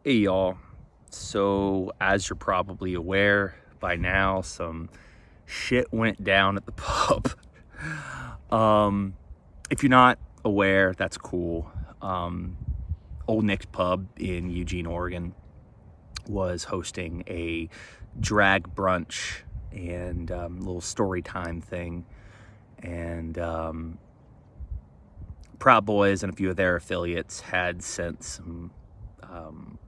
Hey y'all, so as you're probably aware by now, some shit went down at the pub. If you're not aware, that's cool. Old Nick's Pub in Eugene, Oregon was hosting a drag brunch and little story time thing, and Proud Boys and a few of their affiliates had sent some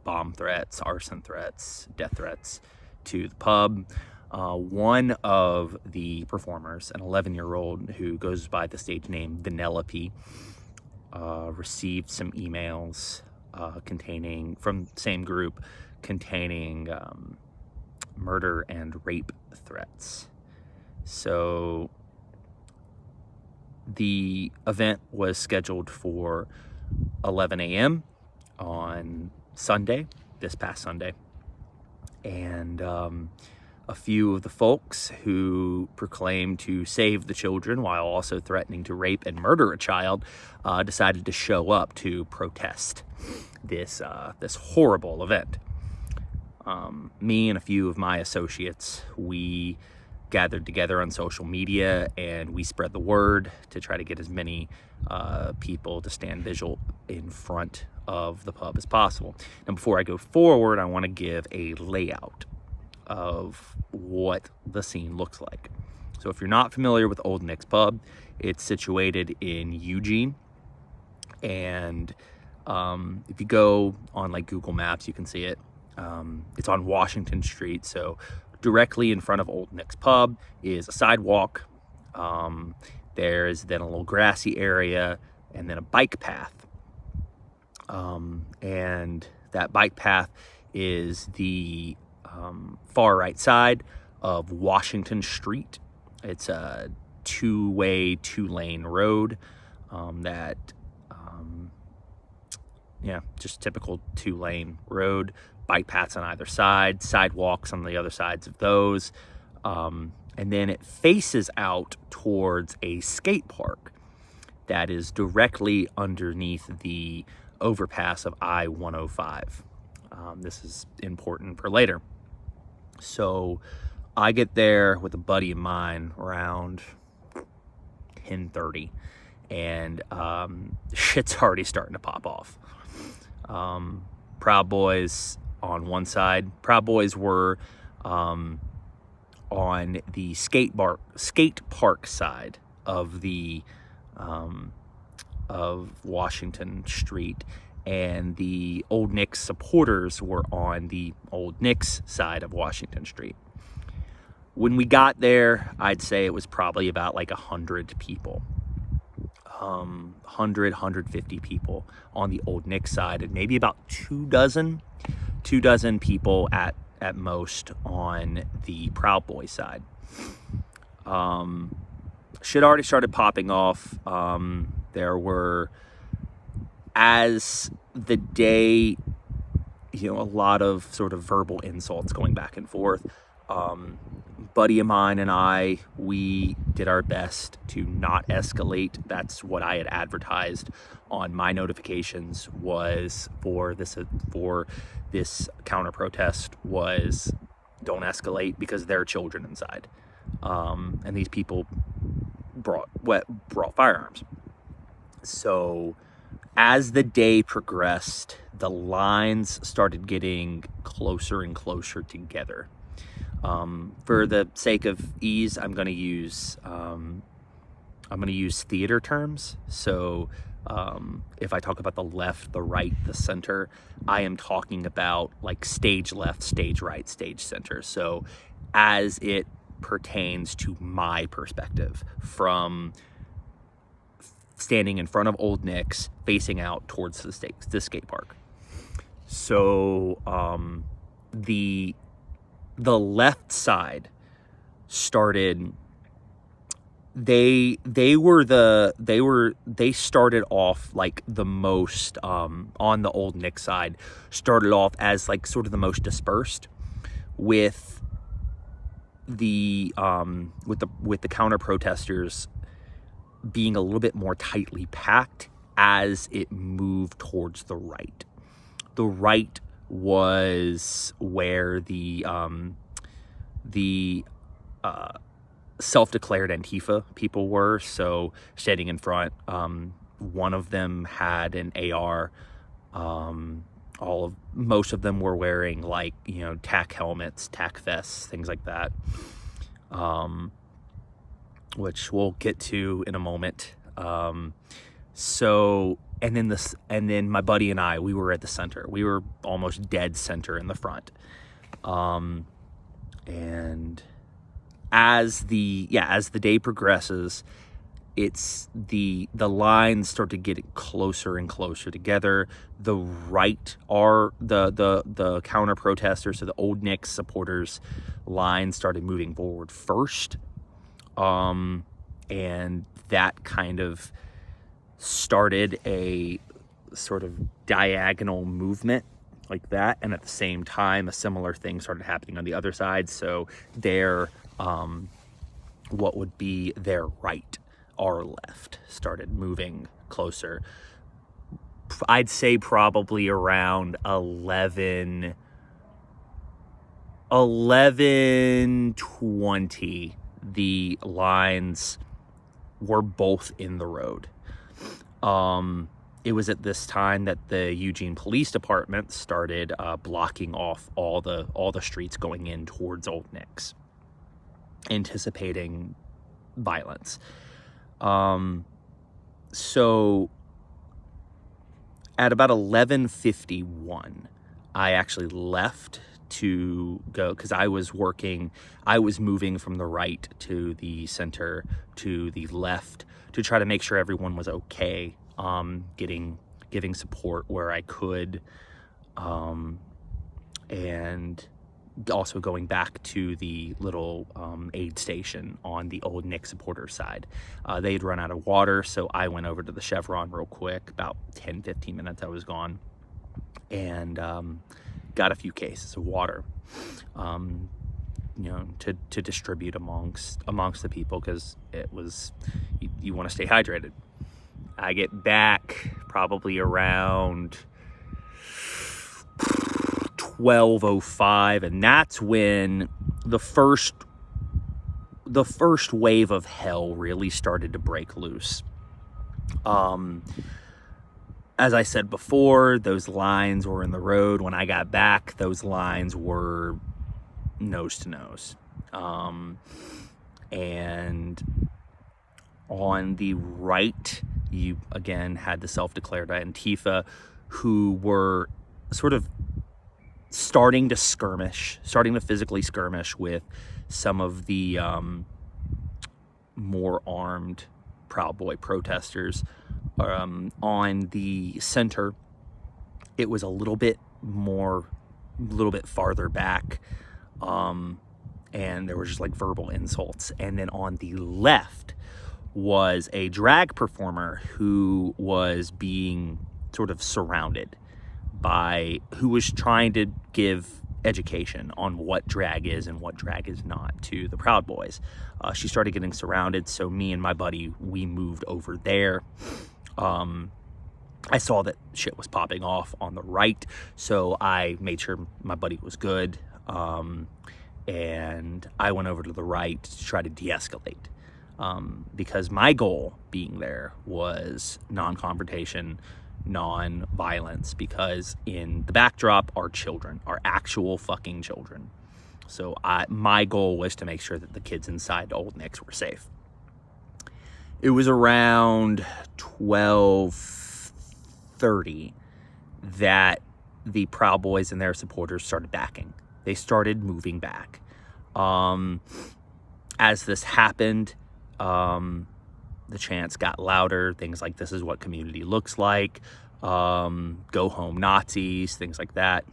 bomb threats, arson threats, death threats to the pub. One of the performers, an 11-year-old who goes by the stage name Vanellope, received some emails containing, from the same group, containing murder and rape threats. So the event was scheduled for 11 a.m. on Sunday, this past Sunday, and a few of the folks who proclaimed to save the children while also threatening to rape and murder a child decided to show up to protest this horrible event. Me and a few of my associates, we gathered together on social media and we spread the word to try to get as many people to stand visual in front of the pub as possible. Now, before I go forward, I want to give a layout of what the scene looks like. So if you're not familiar with Old Nick's Pub, it's situated in Eugene, and if you go on like Google Maps, you can see it. It's on Washington Street, so directly in front of Old Nick's Pub is a sidewalk. There's then a little grassy area and then a bike path. And that bike path is the far right side of Washington Street. It's a two-way, two-lane road just typical two-lane road. Bike paths on either side, sidewalks on the other sides of those. And then it faces out towards a skate park that is directly underneath the overpass of I-105. This is important for later. So I get there with a buddy of mine around 10:30, and shit's already starting to pop off. Proud Boys on one side. Proud Boys were on the skate park side of the of Washington Street, and the Old Nick's supporters were on the Old Nick's side of Washington Street. When we got there, I'd say it was probably about like 100 people. 150 people on the Old Nick side, and maybe about two dozen people at most on the Proud Boy side. Shit already started popping off. There were, as the day, a lot of sort of verbal insults going back and forth. Buddy of mine and I, we did our best to not escalate. That's what I had advertised on my notifications was for this counter protest was don't escalate because there are children inside. And these people brought firearms. So as the day progressed, the lines started getting closer and closer together. For the sake of ease, I'm going to use theater terms. So if I talk about the left, the right, the center, I am talking about like stage left, stage right, stage center. So as it pertains to my perspective from standing in front of Old Nick's, facing out towards the skate park. So the left side started, they started off like the most on the Old Nick side, started off as like sort of the most dispersed, with the counter protesters being a little bit more tightly packed as it moved towards the right. The right was where the self-declared Antifa people were. So standing in front, one of them had an AR. Most of them were wearing, like, tack helmets, tack vests, things like that, which we'll get to in a moment. And then my buddy and I, we were at the center. We were almost dead center in the front. And as the day progresses, it's the lines start to get closer and closer together. The right are the counter protesters, so the Old Knicks supporters line started moving forward first. And that kind of started a sort of diagonal movement like that, and at the same time a similar thing started happening on the other side. So their what would be their right, our left, started moving closer. I'd say probably around 11:20 the lines were both in the road. It was at this time that the Eugene Police Department started blocking off all the streets going in towards Old Knicks, anticipating violence. So at about 11:51, I actually left to go, because I was moving from the right to the center to the left to try to make sure everyone was okay, giving support where I could, and also going back to the little aid station on the Old Nick supporter side. They'd run out of water, so I went over to the Chevron real quick. About 10-15 minutes I was gone, and got a few cases of water, to distribute amongst the people, because it was, you want to stay hydrated. I get back probably around 12:05, and that's when the first wave of hell really started to break loose. As I said before, those lines were in the road. When I got back, those lines were nose to nose. And on the right, you again had the self-declared Antifa, who were sort of starting to physically skirmish with some of the more armed Proud Boy protesters. On the center, it was a little bit farther back, and there were just like verbal insults. And then on the left was a drag performer who was being sort of surrounded by, who was trying to give education on what drag is and what drag is not to the Proud Boys. She started getting surrounded, so me and my buddy, we moved over there. I saw that shit was popping off on the right, so I made sure my buddy was good, and I went over to the right to try to de-escalate, because my goal being there was non-confrontation, non-violence, because in the backdrop are children, are actual fucking children. So my goal was to make sure that the kids inside Old Nicks were safe. It was around 12:30 that the Proud Boys and their supporters started backing. They started moving back. As this happened, the chants got louder. Things like, "This is what community looks like," "Go home Nazis," things like that.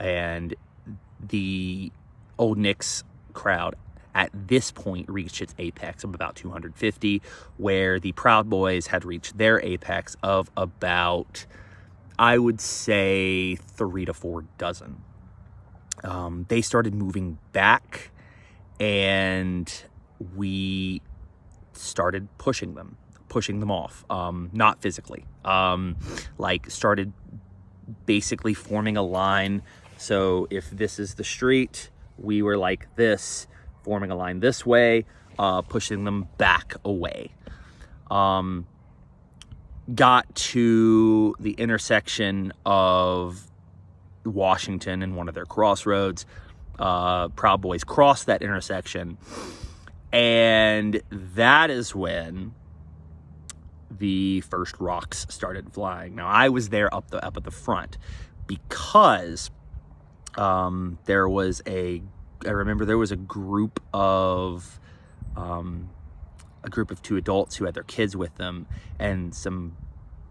And the Old Knicks crowd at this point reached its apex of about 250, where the Proud Boys had reached their apex of about, I would say, 3 to 4 dozen. They started moving back, and we started pushing them off, not physically, started basically forming a line. So if this is the street, we were like this, forming a line this way, pushing them back away. Got to the intersection of Washington and one of their crossroads. Proud Boys crossed that intersection, and that is when the first rocks started flying. Now, I was there up at the front because there was I remember there was a group of two adults who had their kids with them, and some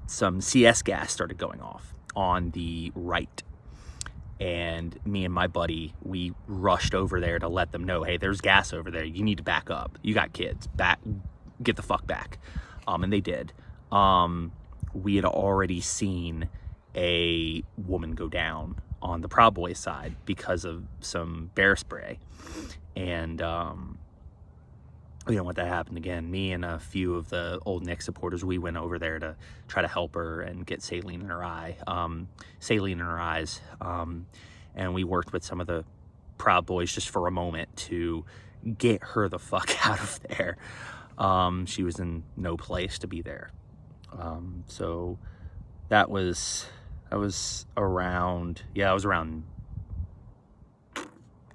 CS gas started going off on the right. And me and my buddy, we rushed over there to let them know, hey, there's gas over there. You need to back up. You got kids. Get the fuck back. And they did. We had already seen a woman go down on the Proud Boys side because of some bear spray. And we don't want that to happen again. Me and a few of the old Knicks supporters, we went over there to try to help her and get saline in her eyes. And we worked with some of the Proud Boys just for a moment to get her the fuck out of there. She was in no place to be there. So that was around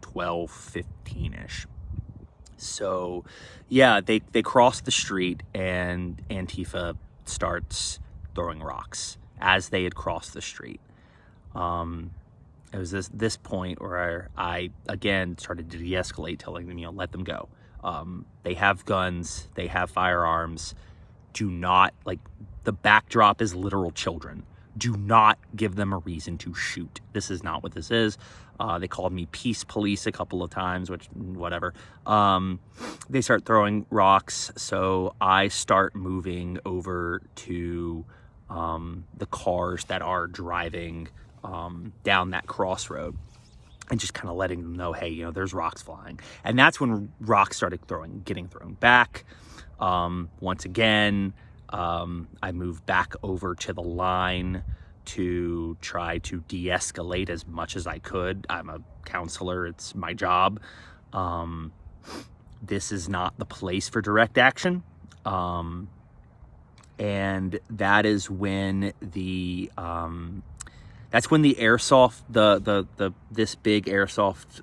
12, 15-ish. So yeah, they crossed the street, and Antifa starts throwing rocks as they had crossed the street. It was this point where I again started to de-escalate, telling them, let them go. They have guns, they have firearms. Do not, the backdrop is literal children. Do not give them a reason to shoot. This is not what this is. They called me peace police a couple of times, which, whatever. They start throwing rocks, so I start moving over to the cars that are driving down that crossroad, and just kind of letting them know, hey, there's rocks flying. And that's when rocks started getting thrown back. Once again, I moved back over to the line to try to de-escalate as much as I could. I'm a counselor. It's my job. This is not the place for direct action. And that is when the airsoft, this big airsoft,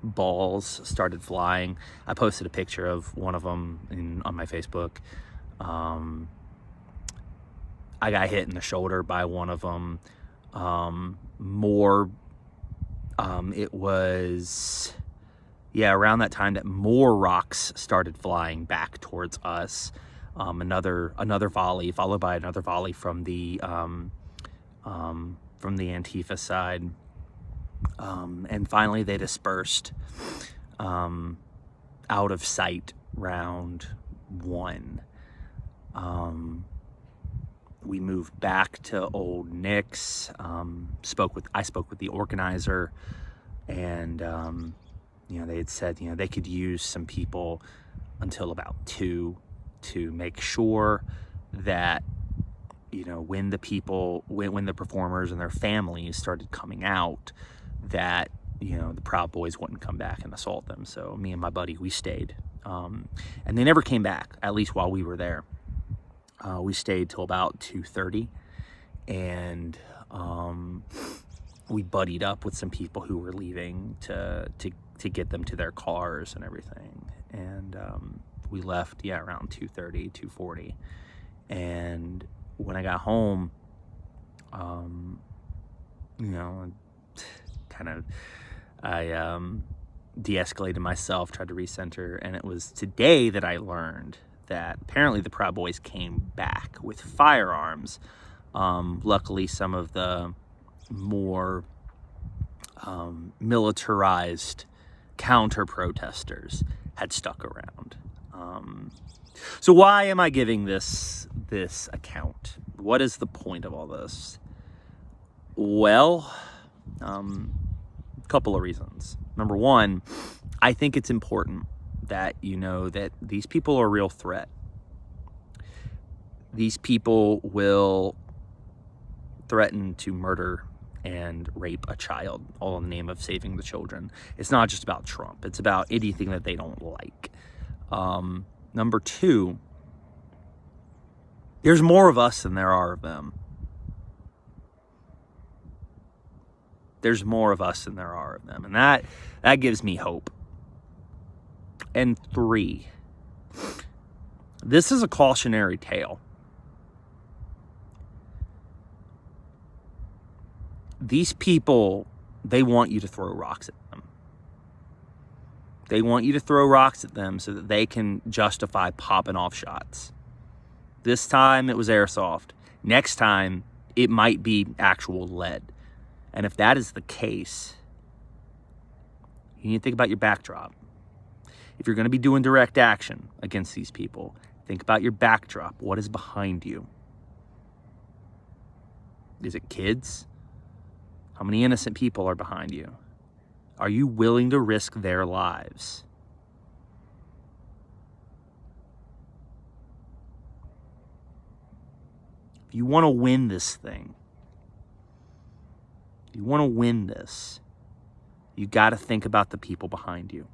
balls started flying. I posted a picture of one of them on my Facebook. I got hit in the shoulder by one of them. It was, around that time that more rocks started flying back towards us. Another volley, followed by another volley from the Antifa side. And finally they dispersed, out of sight round one. We moved back to Old Knicks. I spoke with the organizer, and they had said they could use some people until about 2 to make sure that when the performers and their families started coming out, that the Proud Boys wouldn't come back and assault them. So me and my buddy, we stayed, and they never came back, at least while we were there. We stayed till about 2:30, and we buddied up with some people who were leaving to get them to their cars and everything. And we left, around 2:30, 2:40. And when I got home, I de-escalated myself, tried to recenter, and it was today that I learned that apparently the Proud Boys came back with firearms. Luckily, some of the more militarized counter-protesters had stuck around. So why am I giving this account? What is the point of all this? Well, a couple of reasons. Number one, I think it's important that that these people are a real threat. These people will threaten to murder and rape a child, all in the name of saving the children. It's not just about Trump. It's about anything that they don't like. Number two, there's more of us than there are of them. There's more of us than there are of them. And that gives me hope. And three, this is a cautionary tale. These people, they want you to throw rocks at them. They want you to throw rocks at them so that they can justify popping off shots. This time it was airsoft. Next time it might be actual lead. And if that is the case, you need to think about your backdrop. If you're going to be doing direct action against these people, think about your backdrop. What is behind you? Is it kids? How many innocent people are behind you? Are you willing to risk their lives? If you want to win this thing, if you want to win this, you got to think about the people behind you.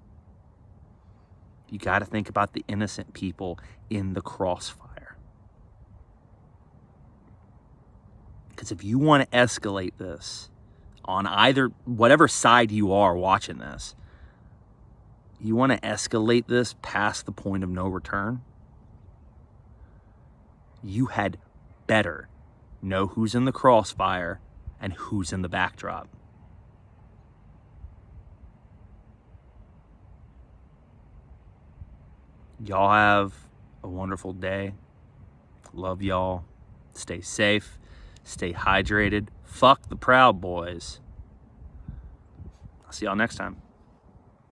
You got to think about the innocent people in the crossfire. Because if you want to escalate this on either, whatever side you are watching this, you want to escalate this past the point of no return, you had better know who's in the crossfire and who's in the backdrop. Y'all have a wonderful day. Love y'all. Stay safe. Stay hydrated. Fuck the Proud Boys. I'll see y'all next time.